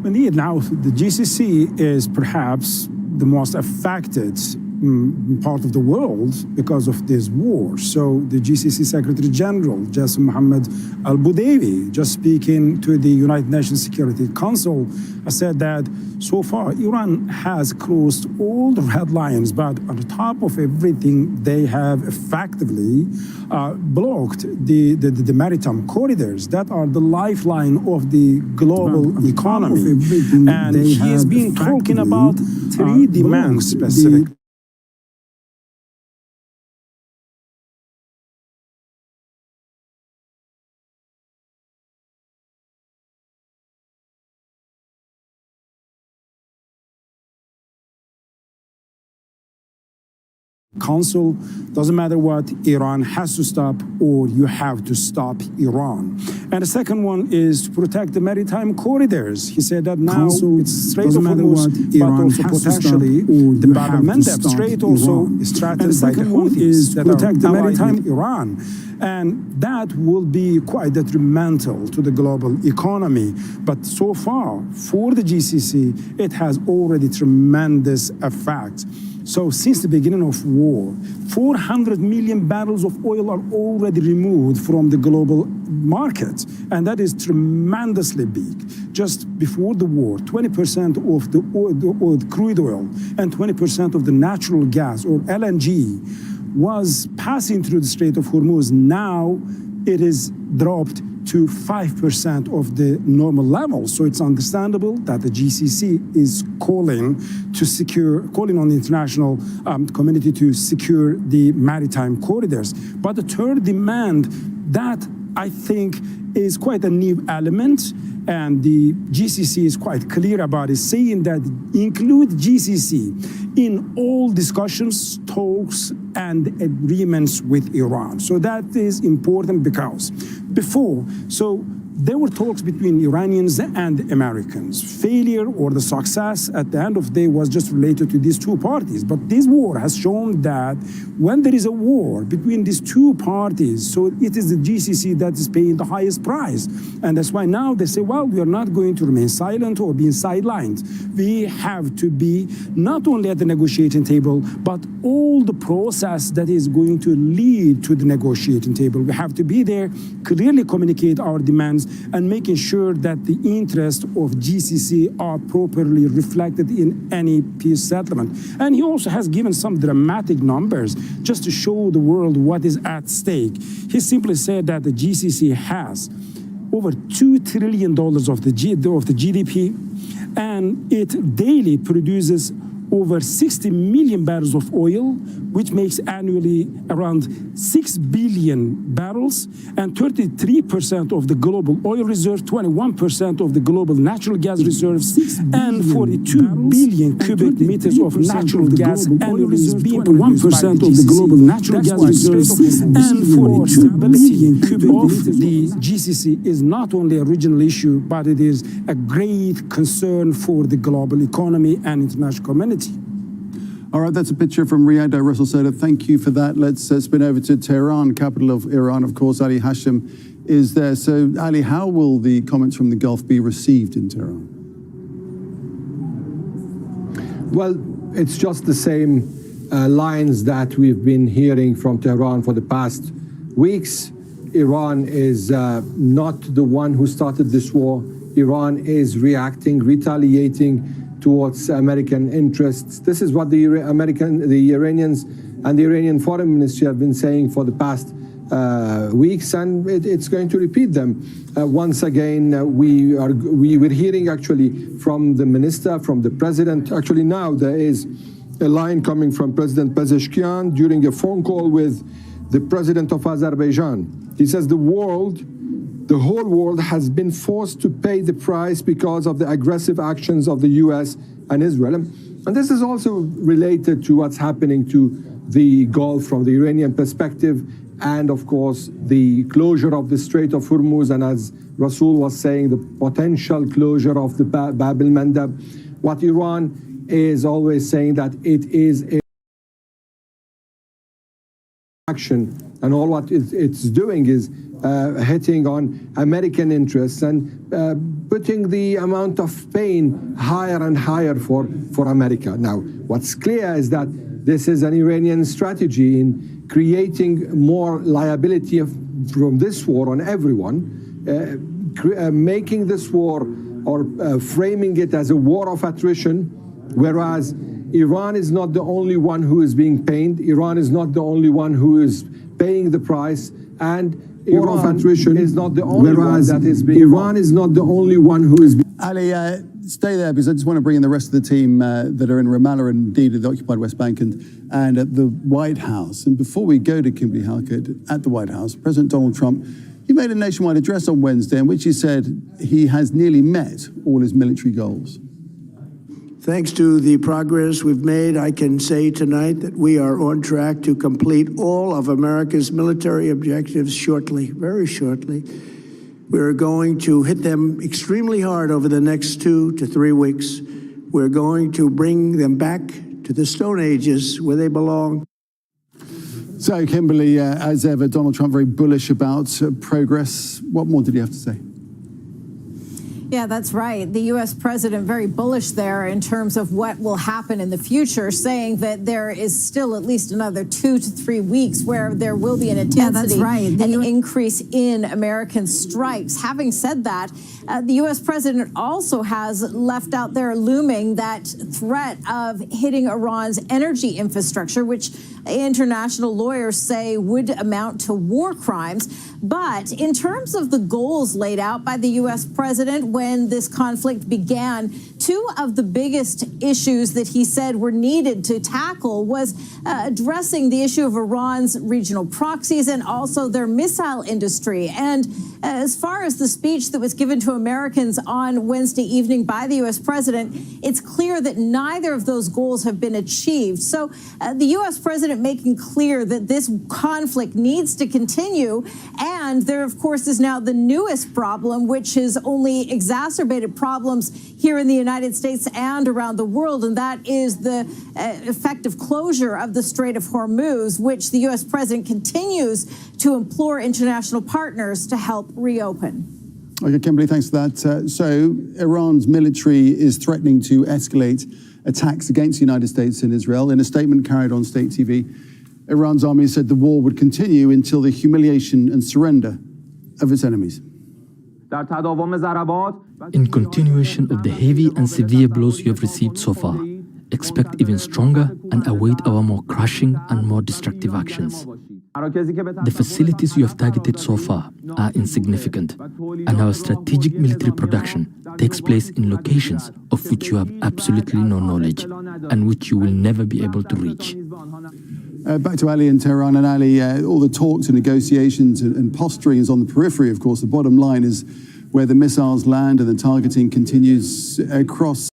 Indeed, now the GCC is perhaps the most affected part of the world because of this war. So the GCC Secretary General, Jassim Mohammed Al-Budeiwi, just speaking to the United Nations Security Council, said that so far Iran has crossed all the red lines, but on the top of everything, they have effectively blocked the maritime corridors that are the lifeline of the global economy. And he has been talking about three demands specifically. Council, doesn't matter what, Iran has to stop, or you have to stop Iran. And the second one is to protect the maritime corridors. He said that now it's Strait of Hormuz, but also potentially the Bab el-Mandeb Strait also is threatened by the Houthis that protect the maritime Iran. And that will be quite detrimental to the global economy. But so far, for the GCC, it has already tremendous effect. So since the beginning of war, 400 million barrels of oil are already removed from the global market. And that is tremendously big. Just before the war, 20% of the oil, crude oil and 20% of the natural gas, or LNG, was passing through the Strait of Hormuz. Now it is dropped to 5% of the normal level. So it's understandable that the GCC is calling on the international community to secure the maritime corridors. But the third demand that I think is quite a new element, and the GCC is quite clear about it, saying that include GCC in all discussions, talks, and agreements with Iran. So that is important because before, there were talks between Iranians and Americans. Failure or the success at the end of the day was just related to these two parties. But this war has shown that when there is a war between these two parties, so it is the GCC that is paying the highest price. And that's why now they say, well, we are not going to remain silent or being sidelined. We have to be not only at the negotiating table, but all the process that is going to lead to the negotiating table. We have to be there, clearly communicate our demands, and making sure that the interests of GCC are properly reflected in any peace settlement. And he also has given some dramatic numbers just to show the world what is at stake. He simply said that the GCC has over $2 trillion of the GDP, and it daily produces over 60 million barrels of oil, which makes annually around 6 billion barrels, and 33% of the global oil reserve, 21% of the global natural gas reserves, and 42 billion cubic meters of natural gas annually is being produced by the GCC. Of the global natural gas reserves, and 42 billion cubic meters of the GCC is not only a regional issue, but it is a great concern for the global economy and international community. All right, that's a picture from Riyadh. Russell Soda, thank you for that. Let's spin over to Tehran, capital of Iran. Of course, Ali Hashim is there. So, Ali, how will the comments from the Gulf be received in Tehran? Well, it's just the same lines that we've been hearing from Tehran for the past weeks. Iran is not the one who started this war. Iran is reacting, retaliating towards American interests. This is what the Iranians and the Iranian foreign ministry have been saying for the past weeks, and it's going to repeat them. Once again, we were hearing actually from the minister, from the president. Actually now there is a line coming from President Pezeshkian during a phone call with the president of Azerbaijan. He says the whole world has been forced to pay the price because of the aggressive actions of the US and Israel. And this is also related to what's happening to the Gulf from the Iranian perspective, and of course the closure of the Strait of Hormuz, and as Rasul was saying, the potential closure of the Bab el-Mandeb. What Iran is always saying that it is a action, and all what it's doing is hitting on American interests and putting the amount of pain higher and higher for America. Now, what's clear is that this is an Iranian strategy in creating more liability from this war on everyone, making this war or framing it as a war of attrition, whereas Iran is not the only one who is being pained. Iran is not the only one who is paying the price, and Iran is not the only one that is being. Iran is not the only one who is. Ali, stay there because I just want to bring in the rest of the team that are in Ramallah and indeed at the occupied West Bank and at the White House. And before we go to Kimberly Halkett at the White House, President Donald Trump, he made a nationwide address on Wednesday in which he said he has nearly met all his military goals. Thanks to the progress we've made, I can say tonight that we are on track to complete all of America's military objectives shortly, very shortly. We're going to hit them extremely hard over the next 2 to 3 weeks. We're going to bring them back to the Stone Ages where they belong. So, Kimberly, as ever, Donald Trump very bullish about progress. What more did he have to say? Yeah, that's right. The U.S. president very bullish there in terms of what will happen in the future, saying that there is still at least another 2 to 3 weeks where there will be an intensity, an increase in American strikes. Having said that, the U.S. president also has left out there looming that threat of hitting Iran's energy infrastructure, which international lawyers say would amount to war crimes. But in terms of the goals laid out by the U.S. president when this conflict began, two of the biggest issues that he said were needed to tackle was addressing the issue of Iran's regional proxies and also their missile industry. And as far as the speech that was given to Americans on Wednesday evening by the U.S. president, it's clear that neither of those goals have been achieved. So the U.S. president making clear that this conflict needs to continue. And there, of course, is now the newest problem, which has only exacerbated problems here in the United States and around the world, and that is the effective closure of the Strait of Hormuz, which the U.S. president continues to implore international partners to help reopen. Okay, Kimberly, thanks for that. So Iran's military is threatening to escalate attacks against the United States and Israel. In a statement carried on state TV, Iran's army said the war would continue until the humiliation and surrender of its enemies. In continuation of the heavy and severe blows you have received so far, expect even stronger and await our more crushing and more destructive actions. The facilities you have targeted so far are insignificant, and our strategic military production takes place in locations of which you have absolutely no knowledge and which you will never be able to reach. Back to Ali in Tehran. And Ali, all the talks and negotiations and posturing is on the periphery, of course. The bottom line is where the missiles land and the targeting continues across.